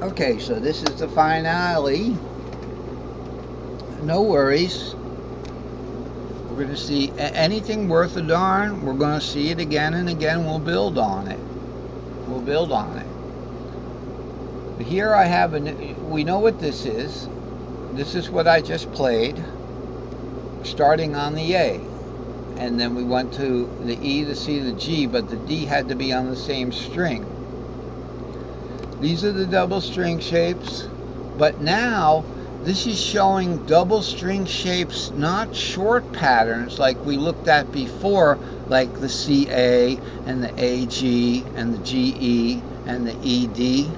Okay, so this is the finale. No worries. We're going to see anything worth a darn. We're going to see it again and again. We'll build on it. We'll build on it. But here I have we know what this is. This is what I just played, starting on the A. And then we went to the E, the C, the G, but the D had to be on the same string. These are the double string shapes, but now this is showing double string shapes, not short patterns like we looked at before, like the CA and the AG and the GE and the ED.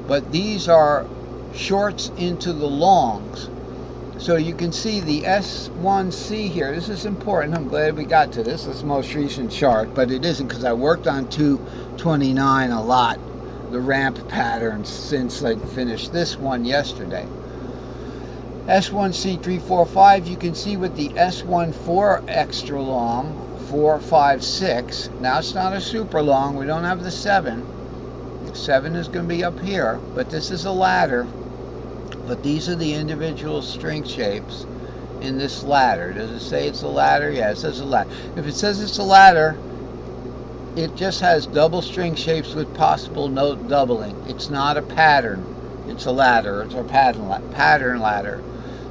But these are shorts into the longs. So you can see the S1C here. This is important. I'm glad we got to this. This is the most recent chart, but it isn't because I worked on 229 a lot, the ramp patterns, since I finished this one yesterday. S1C 345, you can see with the S14 extra long, 4, 5, 6. Now it's not a super long. We don't have the 7. 7 is going to be up here, but this is a ladder. But these are the individual string shapes in this ladder. Does it say it's a ladder? Yeah, it says a ladder. If it says it's a ladder, it just has double string shapes with possible note doubling. It's not a pattern. It's a ladder. It's a pattern ladder.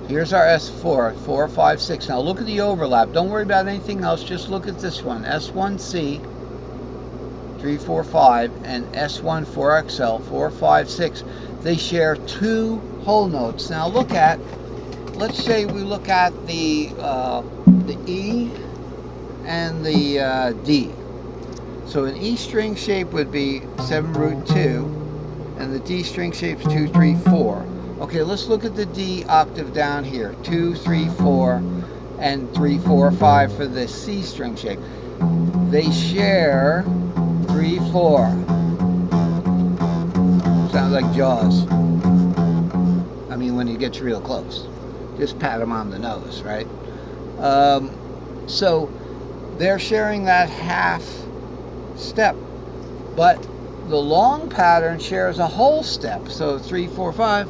Here's our S4, 4, 5, 6. Now look at the overlap. Don't worry about anything else. Just look at this one. S1C, 3, 4, 5, and S14XL, 4, 5, 6. They share 2 whole notes. Now look at, let's say we look at the E and the D. So an E string shape would be 7 root 2, and the D string shape's 2, 3, 4. Okay, let's look at the D octave down here. 2, 3, 4, and 3, 4, 5 for the C string shape. They share 3, 4. Sounds like Jaws. I mean, when he gets real close. Just pat him on the nose, right? So they're sharing that half step. But the long pattern shares a whole step. So 3, 4, 5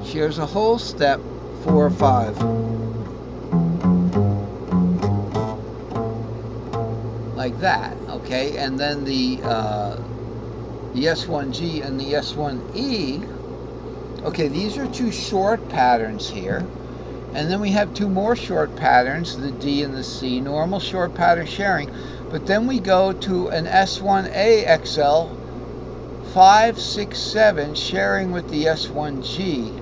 shares a whole step, 4, 5. Like that, okay? And then the S1G and the S1E, okay, these are 2 short patterns here. And then we have 2 more short patterns, the D and the C, normal short pattern sharing. But then we go to an S1AXL, 5, 6, 7, sharing with the S1G.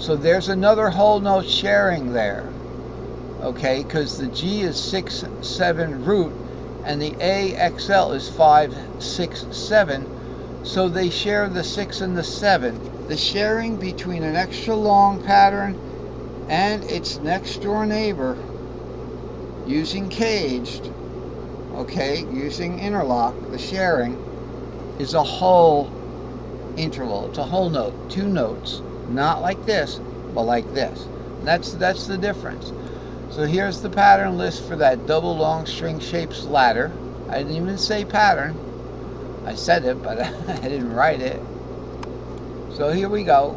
So there's another whole note sharing there, okay? Because the G is 6, 7 root, and the AXL is 5, 6, 7. So they share the 6 and the 7. The sharing between an extra long pattern and its next door neighbor using caged, okay, using interlock, the sharing is a whole interval. It's a whole note, 2 notes, not like this, but like this. That's the difference. So here's the pattern list for that double long string shapes ladder. I didn't even say pattern. I said it, but I didn't write it. So here we go.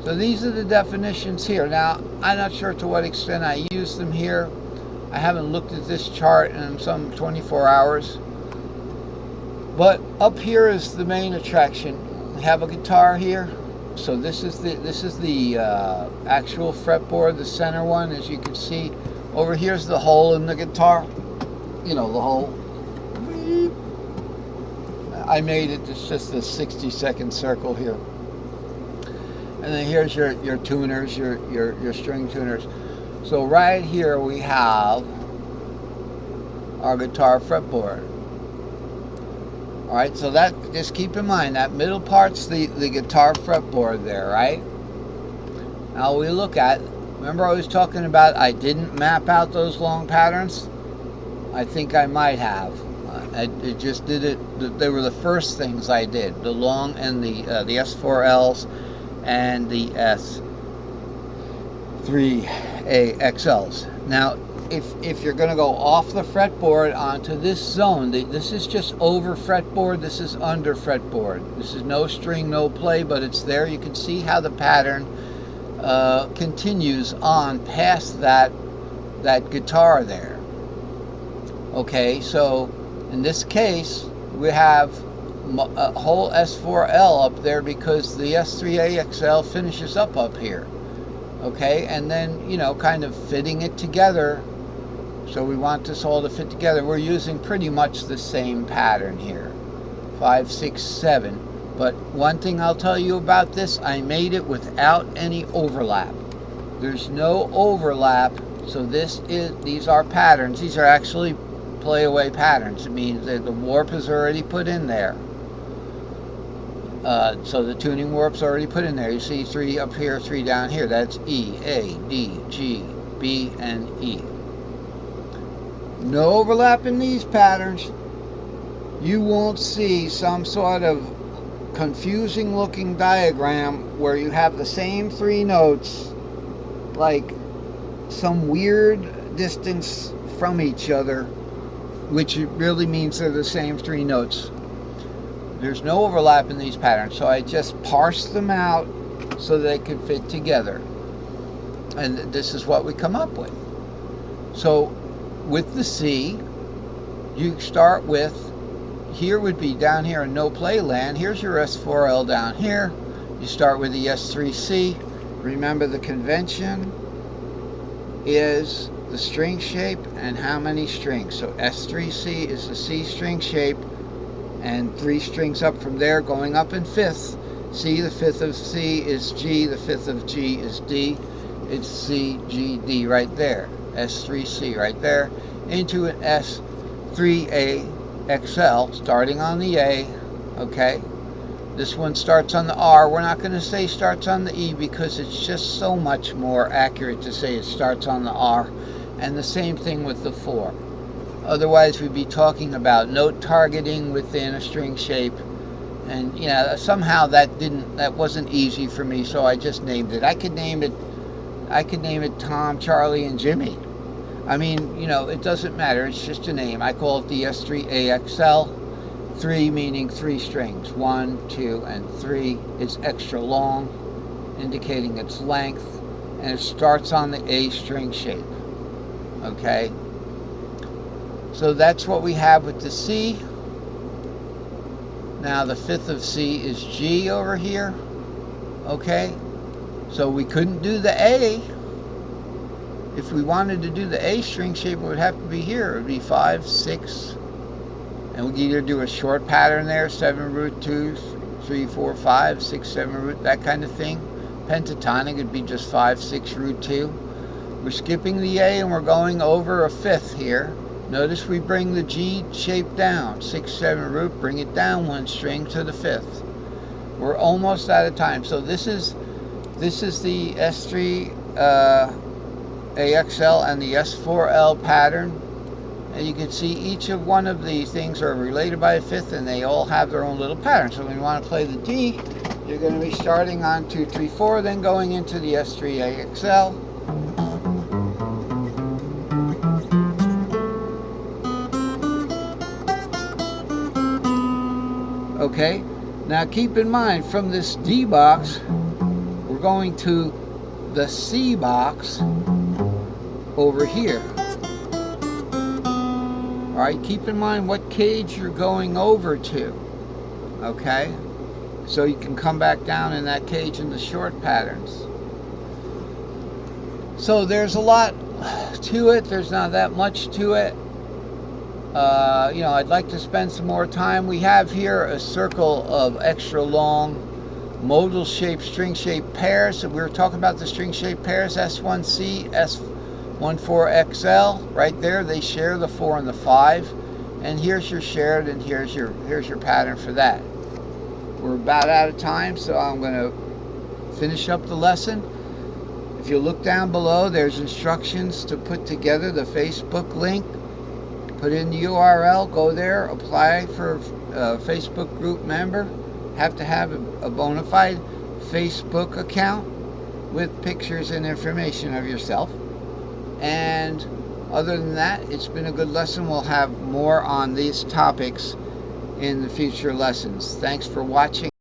So these are the definitions here. Now, I'm not sure to what extent I use them here. I haven't looked at this chart in some 24 hours. But up here is the main attraction. We have a guitar here. So this is the actual fretboard, the center one, as you can see. Over here's the hole in the guitar. You know, the hole. I made it. It's just a 60-second circle here. And then here's your tuners, your string tuners. So right here we have our guitar fretboard. All right, so that, just keep in mind that middle part's the guitar fretboard there, right? Now we look at, remember I was talking about I didn't map out those long patterns? I think I might have. I just did it, they were the first things I did, the long and the S4Ls and the S3AXLs. Now, if you're going to go off the fretboard onto this zone, this is just over fretboard, this is under fretboard. This is no string, no play, but it's there. You can see how the pattern continues on past that guitar there. Okay, so in this case, we have a whole S4L up there because the S3AXL finishes up here. Okay, and then, you know, kind of fitting it together. So we want this all to fit together. We're using pretty much the same pattern here, 5, 6, 7. But one thing I'll tell you about this, I made it without any overlap. There's no overlap, so these are patterns. These are actually play away patterns. It means that the warp is already put in there. So the tuning warp's already put in there. You see 3 up here, 3 down here. That's E, A, D, G, B, and E. No overlap in these patterns. You won't see some sort of confusing looking diagram where you have the same 3 notes like some weird distance from each other, which really means they're the same 3 notes. There's no overlap in these patterns, so I just parsed them out so they could fit together. And this is what we come up with. So with the C, you start with, here would be down here in no play land. Here's your S4L down here. You start with the S3C. Remember, the convention is the string shape and how many strings. So S3C is the C string shape, and 3 strings up from there going up in 5th. C, the 5th of C is G, the 5th of G is D. It's C, G, D right there. S3C right there. Into an S3AXL starting on the A. Okay. This one starts on the R. We're not going to say starts on the E because it's just so much more accurate to say it starts on the R. And the same thing with the 4. Otherwise, we'd be talking about note targeting within a string shape, and you know, somehow that wasn't easy for me, so I just named it. I could name it Tom, Charlie, and Jimmy. I mean, you know, it doesn't matter. It's just a name. I call it the S3AXL. 3 meaning 3 strings. 1, 2, and 3. It's extra long, indicating its length, and it starts on the A string shape. Okay. So that's what we have with the C. Now the 5th of C is G over here. Okay. So we couldn't do the A. If we wanted to do the A string shape, it would have to be here. It would be 5, 6. And we could either do a short pattern there, 7 root 2, 3, 4, 5, 6, 7 root, that kind of thing. Pentatonic would be just 5, 6 root 2. We're skipping the A and we're going over a 5th here. Notice we bring the G shape down, 6, 7 root, bring it down 1 string to the 5th. We're almost out of time. So this is the S3 AXL and the S4L pattern. And you can see each of one of these things are related by a 5th, and they all have their own little pattern. So when you want to play the D, you're going to be starting on 2, 3, 4, then going into the S3 AXL. Okay, now keep in mind, from this D box, we're going to the C box over here. All right, keep in mind what cage you're going over to. Okay, so you can come back down in that cage in the short patterns. So there's a lot to it. There's not that much to it. You know, I'd like to spend some more time. We have here a circle of extra long modal shaped string shaped pairs. So we were talking about the string shaped pairs, S1C, S14XL. Right there, they share the 4 and the 5. And here's your shared, and here's your pattern for that. We're about out of time, so I'm going to finish up the lesson. If you look down below, there's instructions to put together the Facebook link. Put in the URL, go there, apply for a Facebook group member. Have to have a bona fide Facebook account with pictures and information of yourself. And Other than that, it's been a good lesson. We'll have more on these topics in the future lessons. Thanks for watching.